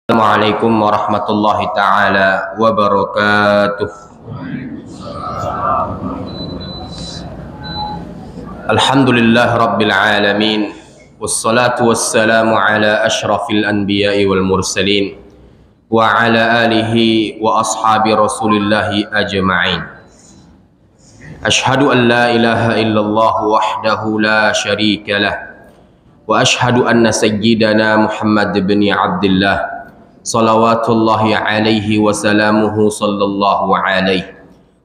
Assalamualaikum warahmatullahi ta'ala wabarakatuh. Alhamdulillah rabbil alamin, wassalatu wassalamu ala ashrafil anbiya'i wal mursalin wa ala alihi wa ashabi rasulillahi ajma'in. Ashhadu an la ilaha illallah wahdahu la syarika lah, wa ashhadu anna sayyidana Muhammad bin Abdullah salawatullahi alaihi wa salamuhu sallallahu alaihi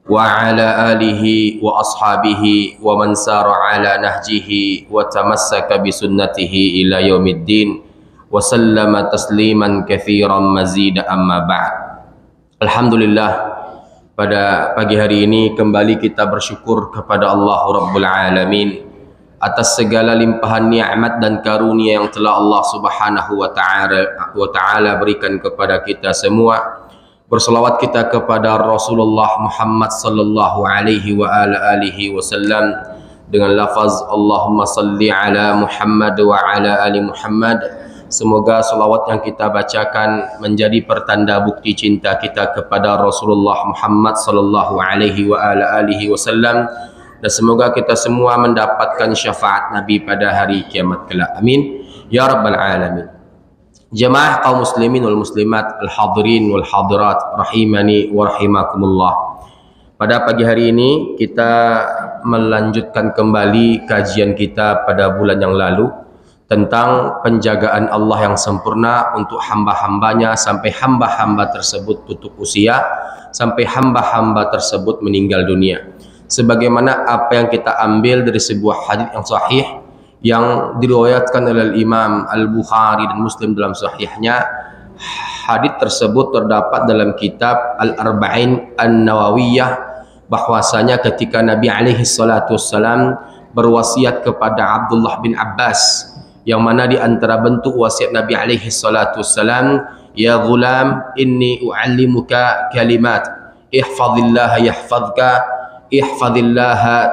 wa ala alihi wa ashabihi wa man sara ala nahjihi wa tamassaka bi sunnatihi ila yaumiddin wa sallama tasliman katsiran mazida amma ba'd. Alhamdulillah, pada pagi hari ini kembali kita bersyukur kepada Allah Rabbul Alamin atas segala limpahan nikmat dan karunia yang telah Allah Subhanahu wa taala berikan kepada kita semua. Berselawat kita kepada Rasulullah Muhammad sallallahu alaihi wa ala alihi wasallam dengan lafaz Allahumma salli ala Muhammad wa ala ali Muhammad. Semoga selawat yang kita bacakan menjadi pertanda bukti cinta kita kepada Rasulullah Muhammad sallallahu alaihi wa ala alihi wasallam, dan semoga kita semua mendapatkan syafaat Nabi pada hari kiamat kelak. Amin ya rabbal alamin. Jemaah kaum muslimin wal muslimat, al-hadirin wal hadirat rahimani wa rahimakumullah. Pada pagi hari ini kita melanjutkan kembali kajian kita pada bulan yang lalu tentang penjagaan Allah yang sempurna untuk hamba-hambanya sampai hamba-hamba tersebut tutup usia, sampai hamba-hamba tersebut meninggal dunia. Sebagaimana apa yang kita ambil dari sebuah hadis yang sahih yang diriwayatkan oleh Imam Al-Bukhari dan Muslim dalam sahihnya. Hadis tersebut terdapat dalam kitab Al-Arba'in An-Nawawiyah, bahwasanya ketika Nabi alaihi salatu wassalam berwasiat kepada Abdullah bin Abbas, yang mana di antara bentuk wasiat Nabi alaihi salatu wassalam, ya ghulam inni u'allimuka kalimat ihfazillaha yahfazka ihfazillaha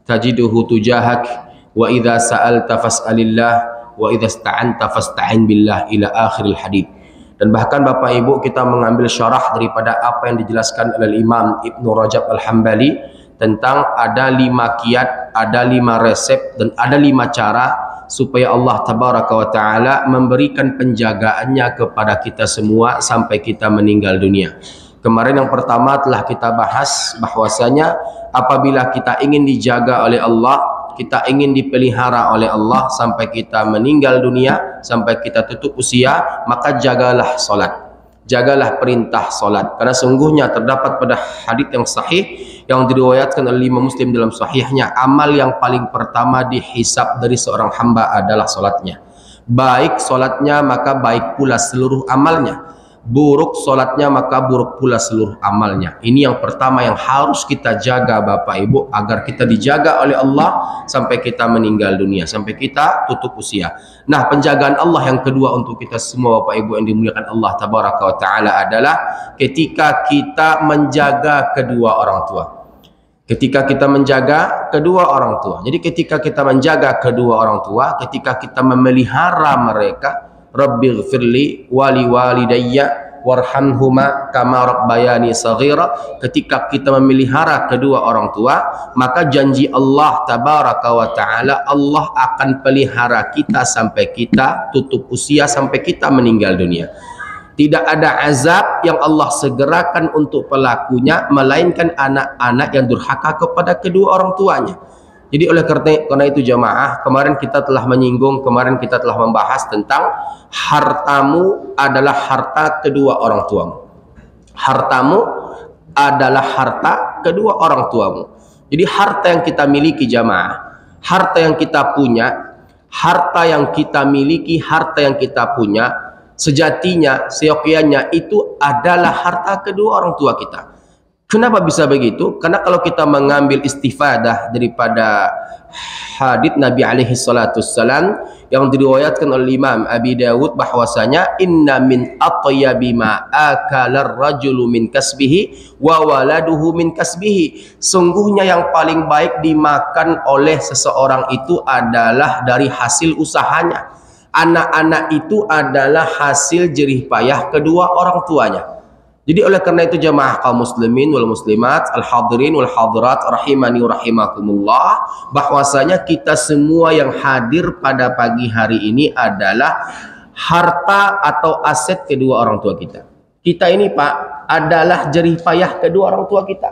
tajiduhu tujahak wa idza sa'alta fas'alillah wa idza ista'anta fasta'in billah ila akhiril hadits. Dan bahkan Bapak Ibu, kita mengambil syarah daripada apa yang dijelaskan oleh Imam Ibnu Rajab Al-Hambali tentang ada 5 kiat, ada 5 resep, dan ada 5 cara supaya Allah tabaraka wa ta'ala memberikan penjagaannya kepada kita semua sampai kita meninggal dunia. Kemarin yang pertama telah kita bahas bahwasanya apabila kita ingin dijaga oleh Allah, kita ingin dipelihara oleh Allah sampai kita meninggal dunia, sampai kita tutup usia, maka jagalah salat. Jagalah perintah salat. Karena sungguhnya terdapat pada hadis yang sahih yang diriwayatkan oleh Imam Muslim dalam sahihnya, amal yang paling pertama dihisab dari seorang hamba adalah salatnya. Baik salatnya maka baik pula seluruh amalnya. Buruk solatnya maka buruk pula seluruh amalnya. Ini yang pertama yang harus kita jaga Bapak Ibu, agar kita dijaga oleh Allah sampai kita meninggal dunia, sampai kita tutup usia. Nah, penjagaan Allah yang kedua untuk kita semua Bapak Ibu yang dimuliakan Allah tabaraka wa ta'ala adalah ketika kita menjaga kedua orang tua. Ketika kita menjaga kedua orang tua. Jadi ketika kita menjaga kedua orang tua, ketika kita memelihara mereka, Rabbighfirli wali walidayya warhamhuma kama rabbayani saghira. Ketika kita memelihara kedua orang tua, maka janji Allah tabaraka wa ta'ala, Allah akan pelihara kita sampai kita tutup usia, sampai kita meninggal dunia. Tidak ada azab yang Allah segerakan untuk pelakunya melainkan anak-anak yang durhaka kepada kedua orang tuanya. Jadi oleh karena itu jamaah, kemarin kita telah menyinggung, kemarin kita telah membahas tentang hartamu adalah harta kedua orang tuamu. Hartamu adalah harta kedua orang tuamu. Jadi harta yang kita miliki jamaah, harta yang kita punya, harta yang kita miliki, harta yang kita punya, sejatinya, seyogyanya itu adalah harta kedua orang tua kita. Kenapa bisa begitu? Karena kalau kita mengambil istifadah daripada hadits Nabi alaihi salatu wassalam yang diriwayatkan oleh Imam Abi Dawud, bahwasanya inna min atyabi ma akala ar-rajulu min kasbihi wa waladuhu min kasbihi. Sungguhnya yang paling baik dimakan oleh seseorang itu adalah dari hasil usahanya. Anak-anak itu adalah hasil jerih payah kedua orang tuanya. Jadi oleh karena itu jamaah kaum muslimin wal muslimat, al-hadirin wal hadirat rahimani wa rahimakumullah, bahwasanya kita semua yang hadir pada pagi hari ini adalah harta atau aset kedua orang tua kita. Kita ini Pak adalah jerih payah kedua orang tua kita.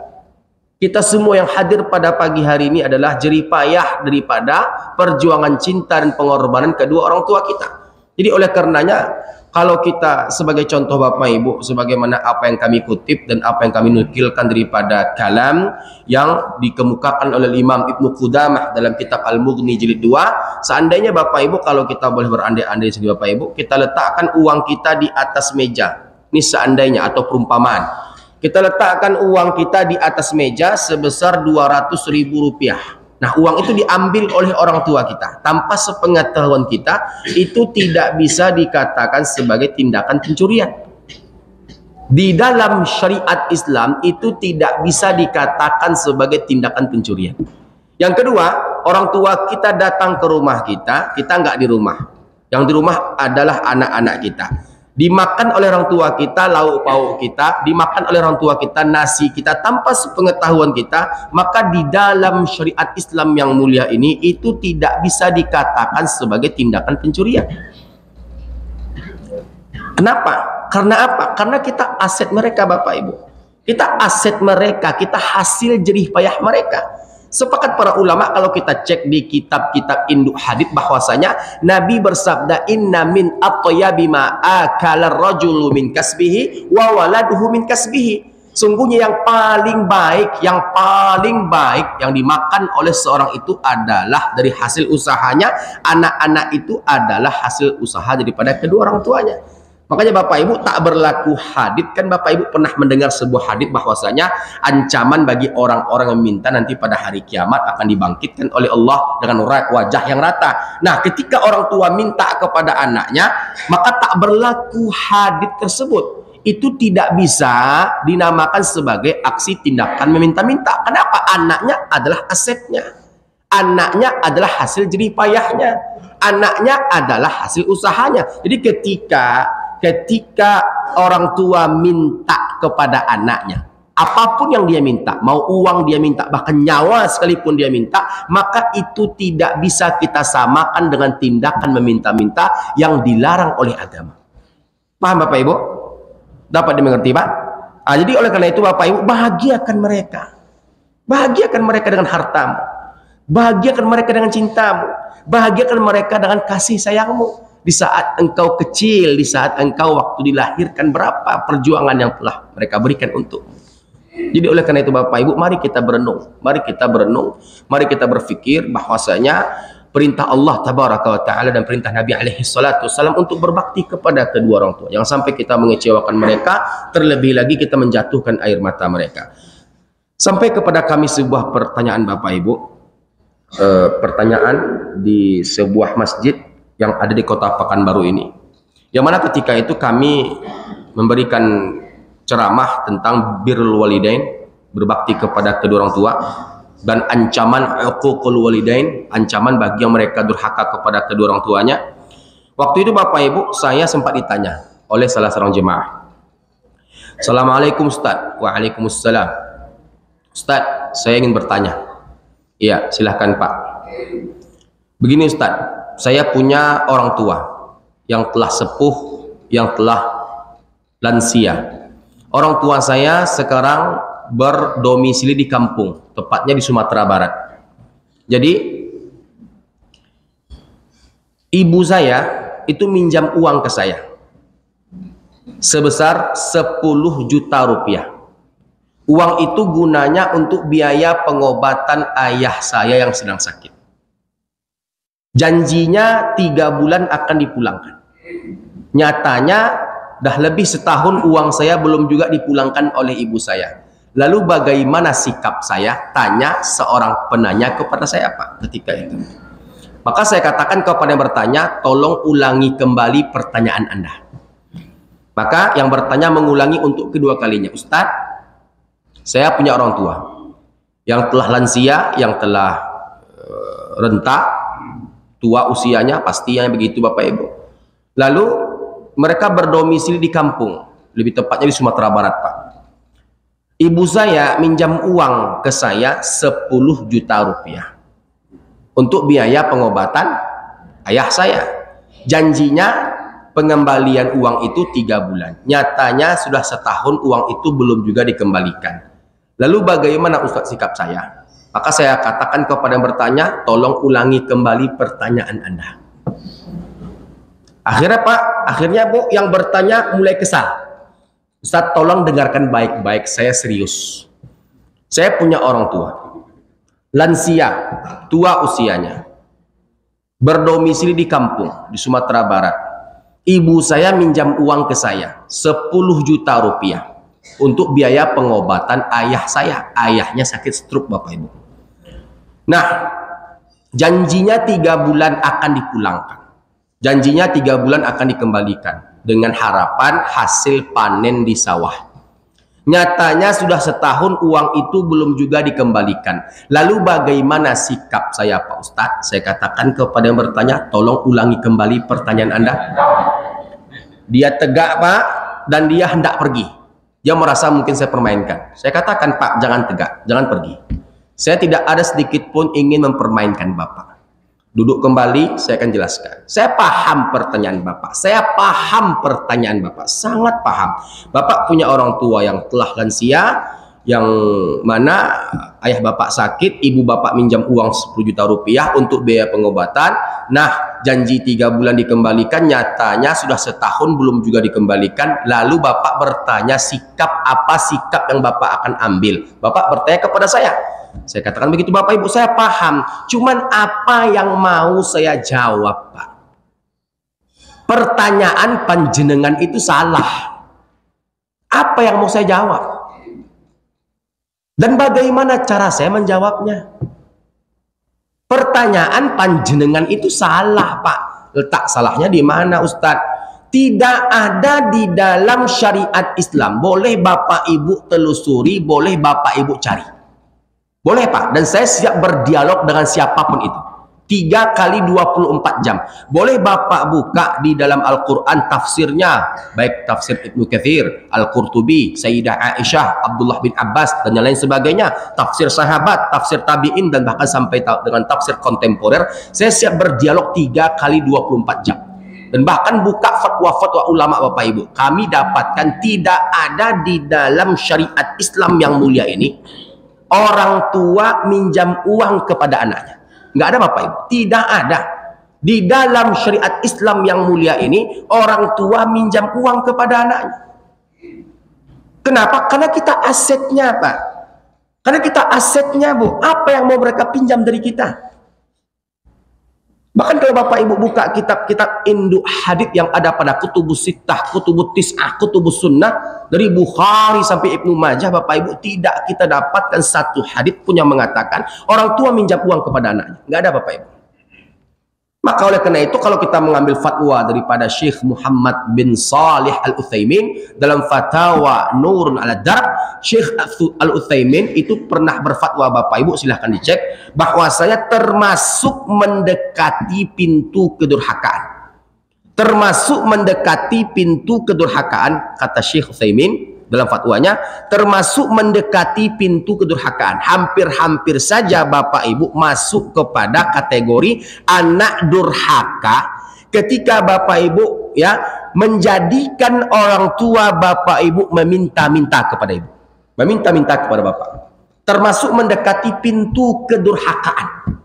Kita semua yang hadir pada pagi hari ini adalah jerih payah daripada perjuangan cinta dan pengorbanan kedua orang tua kita. Jadi oleh karenanya, kalau kita sebagai contoh Bapak Ibu, sebagaimana apa yang kami kutip dan apa yang kami nukilkan daripada kalam yang dikemukakan oleh Imam Ibnu Qudamah dalam kitab Al-Mughni jilid 2, seandainya Bapak Ibu, kalau kita boleh berandai-andai sini Bapak Ibu, kita letakkan uang kita di atas meja. Ini seandainya atau perumpamaan. Kita letakkan uang kita di atas meja sebesar Rp200.000. Nah, uang itu diambil oleh orang tua kita tanpa sepengetahuan kita, itu tidak bisa dikatakan sebagai tindakan pencurian. Di dalam syariat Islam itu tidak bisa dikatakan sebagai tindakan pencurian. Yang kedua, orang tua kita datang ke rumah kita nggak di rumah. Yang di rumah adalah anak-anak kita. Dimakan oleh orang tua kita lauk pauk kita, dimakan oleh orang tua kita nasi kita tanpa sepengetahuan kita, maka di dalam syariat Islam yang mulia ini itu tidak bisa dikatakan sebagai tindakan pencurian. Kenapa? Karena apa? Karena kita aset mereka Bapak Ibu. Kita aset mereka, kita hasil jerih payah mereka. Sepakat para ulama kalau kita cek di kitab-kitab induk hadits bahwasanya Nabi bersabda, inna min at-tayyibi ma akala ar-rajulu min kasbihi wa waladuhu min kasbihi. Sungguhnya yang paling baik yang dimakan oleh seorang itu adalah dari hasil usahanya, anak-anak itu adalah hasil usaha daripada kedua orang tuanya. Makanya Bapak Ibu tak berlaku hadits, kan Bapak Ibu pernah mendengar sebuah hadits bahwasanya ancaman bagi orang-orang yang minta nanti pada hari kiamat akan dibangkitkan oleh Allah dengan wajah yang rata. Nah, ketika orang tua minta kepada anaknya, maka tak berlaku hadits tersebut. Itu tidak bisa dinamakan sebagai aksi tindakan meminta-minta. Kenapa? Anaknya adalah asetnya. Anaknya adalah hasil jerih payahnya. Anaknya adalah hasil usahanya. Jadi ketika orang tua minta kepada anaknya, apapun yang dia minta, mau uang dia minta, bahkan nyawa sekalipun dia minta, maka itu tidak bisa kita samakan dengan tindakan meminta-minta yang dilarang oleh agama. Paham Bapak Ibu? Dapat dimengerti Pak? Jadi oleh karena itu Bapak Ibu, bahagiakan mereka. Bahagiakan mereka dengan hartamu. Bahagiakan mereka dengan cintamu. Bahagiakan mereka dengan kasih sayangmu. Di saat engkau kecil, di saat engkau waktu dilahirkan, berapa perjuangan yang telah mereka berikan untukmu. Jadi oleh karena itu Bapak Ibu, mari kita berenung, mari kita berpikir bahwasanya perintah Allah tabaraka wa ta'ala dan perintah Nabi alaihi salatu wassalam untuk berbakti kepada kedua orang tua. Jangan sampai kita mengecewakan mereka, terlebih lagi kita menjatuhkan air mata mereka. Sampai kepada kami sebuah pertanyaan Bapak Ibu, pertanyaan di sebuah masjid yang ada di kota Pekanbaru ini, yang mana ketika itu kami memberikan ceramah tentang birrul walidain, berbakti kepada kedua orang tua, dan ancaman uququl walidain, ancaman bagi yang mereka durhaka kepada kedua orang tuanya. Waktu itu Bapak Ibu, saya sempat ditanya oleh salah seorang jemaah, Assalamualaikum Ustaz. Waalaikumsalam. Ustaz, saya ingin bertanya. Iya, silahkan Pak. Begini Ustaz, saya punya orang tua yang telah sepuh, yang telah lansia. Orang tua saya sekarang berdomisili di kampung, tepatnya di Sumatera Barat. Jadi ibu saya itu minjam uang ke saya sebesar 10 juta rupiah. Uang itu gunanya untuk biaya pengobatan ayah saya yang sedang sakit. Janjinya 3 bulan akan dipulangkan. Nyatanya dah lebih setahun uang saya belum juga dipulangkan oleh ibu saya. Lalu bagaimana sikap saya? Tanya seorang penanya kepada saya Pak ketika itu. Maka saya katakan kepada yang bertanya, tolong ulangi kembali pertanyaan Anda. Maka yang bertanya mengulangi untuk kedua kalinya. Ustadz, saya punya orang tua yang telah lansia, yang telah renta, tua usianya, pastinya begitu Bapak Ibu. Lalu mereka berdomisili di kampung, lebih tepatnya di Sumatera Barat, Pak. Ibu saya minjam uang ke saya 10 juta rupiah untuk biaya pengobatan ayah saya. Janjinya pengembalian uang itu 3 bulan. Nyatanya sudah setahun uang itu belum juga dikembalikan. Lalu bagaimana Ustadz sikap saya? Maka saya katakan kepada yang bertanya, tolong ulangi kembali pertanyaan Anda. Akhirnya Pak, akhirnya Bu yang bertanya mulai kesal. Ustadz tolong dengarkan baik-baik, saya serius. Saya punya orang tua, lansia, tua usianya, berdomisili di kampung, di Sumatera Barat. Ibu saya minjam uang ke saya, 10 juta rupiah. Untuk biaya pengobatan ayah saya. Ayahnya sakit stroke Bapak Ibu. Nah, janjinya 3 bulan akan dipulangkan. Janjinya 3 bulan akan dikembalikan. Dengan harapan hasil panen di sawah. Nyatanya sudah setahun uang itu belum juga dikembalikan. Lalu bagaimana sikap saya Pak Ustadz? Saya katakan kepada yang bertanya, tolong ulangi kembali pertanyaan Anda. Dia tegak Pak, dan dia hendak pergi. Dia merasa mungkin saya permainkan. Saya katakan, Pak, jangan tegak, jangan pergi. Saya tidak ada sedikit pun ingin mempermainkan Bapak. Duduk kembali, saya akan jelaskan. Saya paham pertanyaan Bapak. Saya paham pertanyaan Bapak. Sangat paham. Bapak punya orang tua yang telah lansia, yang mana ayah Bapak sakit, ibu Bapak minjam uang 10 juta rupiah untuk biaya pengobatan. Nah, janji 3 bulan dikembalikan, nyatanya sudah setahun belum juga dikembalikan. Lalu Bapak bertanya sikap apa sikap yang Bapak akan ambil. Bapak bertanya kepada saya katakan begitu Bapak Ibu, saya paham. Cuman apa yang mau saya jawab Pak? Pertanyaan panjenengan itu salah. Apa yang mau saya jawab? Dan bagaimana cara saya menjawabnya? Pertanyaan panjenengan itu salah Pak. Letak salahnya di mana Ustadz? Tidak ada di dalam syariat Islam. Boleh Bapak Ibu telusuri, boleh Bapak Ibu cari. Boleh Pak, dan saya siap berdialog dengan siapapun itu. 3 kali 24 jam. Boleh Bapak buka di dalam Al-Quran tafsirnya, baik tafsir Ibnu Katsir, Al-Qurtubi, Sayyidah Aisyah, Abdullah bin Abbas, dan yang lain sebagainya. Tafsir sahabat, tafsir tabi'in, dan bahkan sampai dengan tafsir kontemporer. Saya siap berdialog 3 kali 24 jam. Dan bahkan buka fatwa-fatwa ulama Bapak Ibu. Kami dapatkan tidak ada di dalam syariat Islam yang mulia ini orang tua minjam uang kepada anaknya. Nggak ada Bapak Ibu, tidak ada. Di dalam syariat Islam yang mulia ini orang tua minjam uang kepada anaknya. Kenapa? Karena kita asetnya Pak. Karena kita asetnya Bu. Apa yang mau mereka pinjam dari kita? Bahkan kalau Bapak Ibu buka kitab-kitab induk hadits yang ada pada kutubus sittah, kutubus tis'ah, kutubus sunnah, dari Bukhari sampai Ibnu Majah, Bapak Ibu, tidak kita dapatkan satu hadits pun yang mengatakan orang tua minjam uang kepada anaknya. Nggak ada Bapak Ibu. Maka oleh karena itu kalau kita mengambil fatwa daripada Syekh Muhammad bin Salih Al-Utsaimin dalam fatwa Nurun ala Darb, Syekh Al-Utsaimin itu pernah berfatwa Bapak Ibu, silahkan dicek, bahwa saya termasuk mendekati pintu kedurhakaan. Termasuk mendekati pintu kedurhakaan, kata Syekh Utsaimin dalam fatwanya, termasuk mendekati pintu kedurhakaan. Hampir-hampir saja Bapak Ibu masuk kepada kategori anak durhaka ketika Bapak Ibu ya menjadikan orang tua Bapak Ibu meminta-minta kepada Ibu, meminta-minta kepada Bapak, termasuk mendekati pintu kedurhakaan.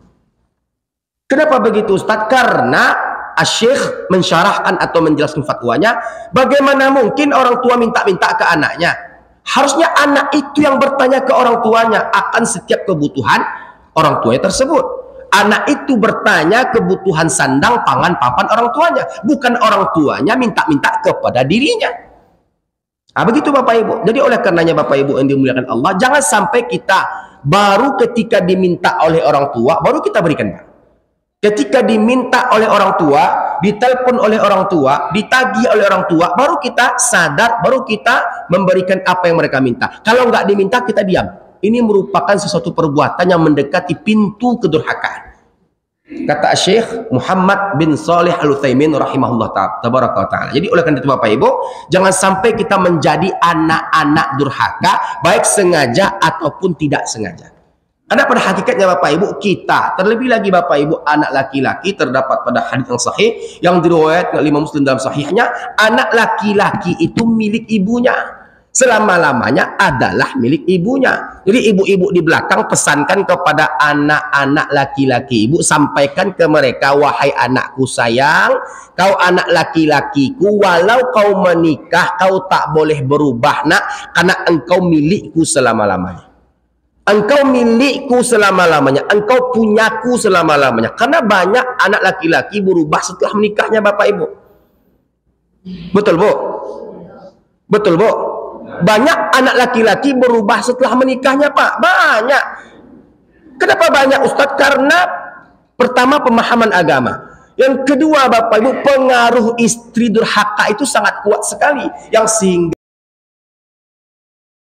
Kenapa begitu Ustadz? Karena Syekh mensyarahkan atau menjelaskan fatwanya, bagaimana mungkin orang tua minta-minta ke anaknya? Harusnya anak itu yang bertanya ke orang tuanya akan setiap kebutuhan orang tuanya tersebut. Anak itu bertanya kebutuhan sandang, pangan, papan orang tuanya, bukan orang tuanya minta-minta kepada dirinya. Nah, begitu Bapak Ibu. Jadi oleh karenanya Bapak Ibu yang dimuliakan Allah, jangan sampai kita baru ketika diminta oleh orang tua baru kita berikan Pak. Ketika diminta oleh orang tua, ditelepon oleh orang tua, ditagih oleh orang tua, baru kita sadar, baru kita memberikan apa yang mereka minta. Kalau nggak diminta, kita diam. Ini merupakan sesuatu perbuatan yang mendekati pintu kedurhakaan. Kata Syekh Muhammad bin Salih Al-Utsaimin rahimahullah ta'ala. Jadi oleh karena itu Bapak Ibu, jangan sampai kita menjadi anak-anak durhaka, baik sengaja ataupun tidak sengaja. Karena pada hakikatnya Bapak Ibu, kita, terlebih lagi Bapak Ibu, anak laki-laki, terdapat pada hadis yang sahih yang diriwayatkan oleh Imam Muslim dalam sahihnya, anak laki-laki itu milik ibunya. Selama-lamanya adalah milik ibunya. Jadi ibu-ibu di belakang pesankan kepada anak-anak laki-laki ibu, sampaikan ke mereka, wahai anakku sayang, kau anak laki-lakiku, walau kau menikah, kau tak boleh berubah nak, karena engkau milikku selama-lamanya. Engkau milikku selama-lamanya, engkau punyaku selama-lamanya. Karena banyak anak laki-laki berubah setelah menikahnya Bapak Ibu. Betul Bu? Betul Bu? Banyak anak laki-laki berubah setelah menikahnya Pak. Banyak. Kenapa banyak Ustadz? Karena pertama pemahaman agama. Yang kedua Bapak Ibu, pengaruh istri durhaka itu sangat kuat sekali. Yang sehingga